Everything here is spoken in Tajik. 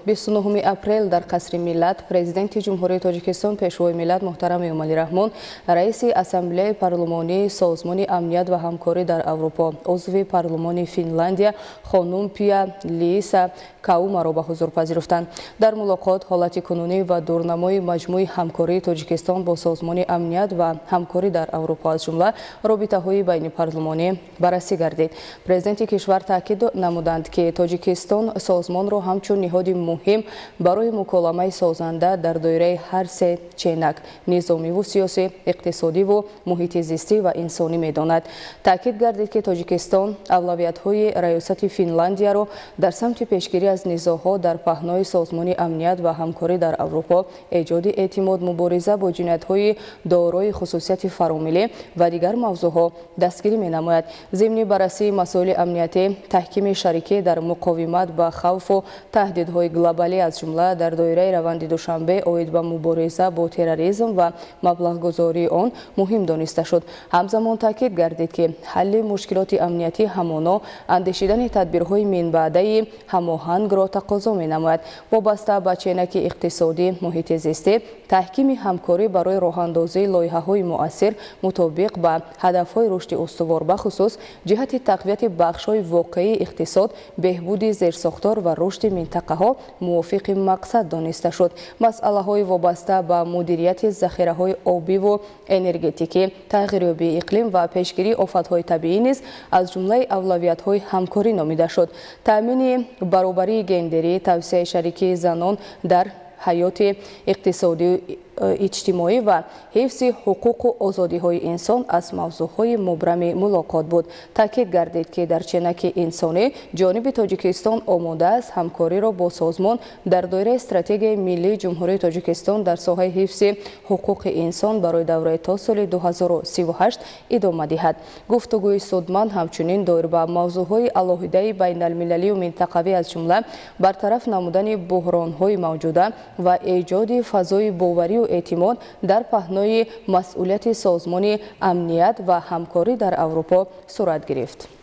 29 апрел дар қасри миллат президенти ҷумҳурии Тоҷикистон пешвои миллат муҳтарами Эмомалӣ Раҳмон, раиси ассамблеяи парлумонии Созмони амният ва ҳамкорӣ дар Аврупо, узви парлумони Финляндия хонум Пиа-Лииса Каумаро ба ҳузур пазируфтанд. Дар мулоқот ҳолати кунунӣ ва дурнамои маҷмӯи ҳамкории Тоҷикистон бо Созмони амният ва ҳамкорӣ дар Аврупо аз ҷумла робитаҳои байнипарлумонӣ баррасӣ гардид. Президенти кишвар таъкид намуданд, ки Тоҷикистон созмонро ҳамчун ниҳоди муҳим барои муколамаи созанда дар доираи ҳар се ченак низомиву сиёсӣ, иқтисодиву муҳити зистӣ ва инсонӣ медонад. Таъкид гардид, ки Тоҷикистон авлавиятҳои раёсати Финляндияро дар самти пешгирӣ аз низоъҳо дар паҳнои Созмони амният ва ҳамкорӣ дар Аврупо, эҷоди эътимод, мубориза бо ҷиноятҳои дорои хусусияти фаромилӣ ва дигар мавзӯъҳо дастгирӣ менамояд. Зимни баррасии масоили амниятӣ, таҳкими шарикӣ дар муқовимат ба хавфу таҳдидҳои глобалӣ аз ҷумла дар доираи раванди душанбе оид ба мубориза бо терроризм ва маблағгузории он муҳим дониста шуд. Ҳамзамон таъкид гардид, ки ҳалли мушкилоти амниятӣ ҳамоно андешидани тадбирҳои минбаъдаи ҳамоҳангро тақозо менамояд. Вобаста ба ченаки иқтисодӣ, муҳити зистӣ, таҳкими ҳамкорӣ барои роҳандозии лоиҳаҳои муассир мутобиқ ба ҳадафҳои рушди устувор, бахусус ҷиҳати тақвияти бахшҳои воқеии иқтисод, беҳбуди зерсохтор ва рушди минтақаҳо мувофиқи мақсад дониста шуд. Масъалаҳои вобаста ба мудирияти захираҳои обиву энергетикӣ, тағйирёбии иқлим ва пешгирии офатҳои табиӣ низ аз ҷумлаи авлавиятҳои ҳамкорӣ номида шуд. Таъмини баробарии гендерӣ, тавсеяи шарикии занон дар ҳаёти иқтисодӣ, иҷтимоӣ ва ҳифзи ҳуқуқу озодиҳои инсон аз мавзӯъҳои мубрами мулоқот буд. Таъкид гардид, ки дар ченаки инсонӣ ҷониби Тоҷикистон омода аст ҳамкориро бо созмон дар доираи стратегияи миллии ҷумҳурии Тоҷикистон дар соҳаи ҳифзи ҳуқуқи инсон барои давраи то соли 2038 идома диҳад. Гуфтугӯи судманд ҳамчунин доир ба мавзӯъҳои алоҳидаи байналмилалию минтақавӣ аз ҷумла бартараф намудани буҳронҳои мавҷуда ва эҷоди фазои боварию эътимод дар паҳнои масъулияти Созмони амният ва ҳамкорӣ дар Аврупо сурат гирифт.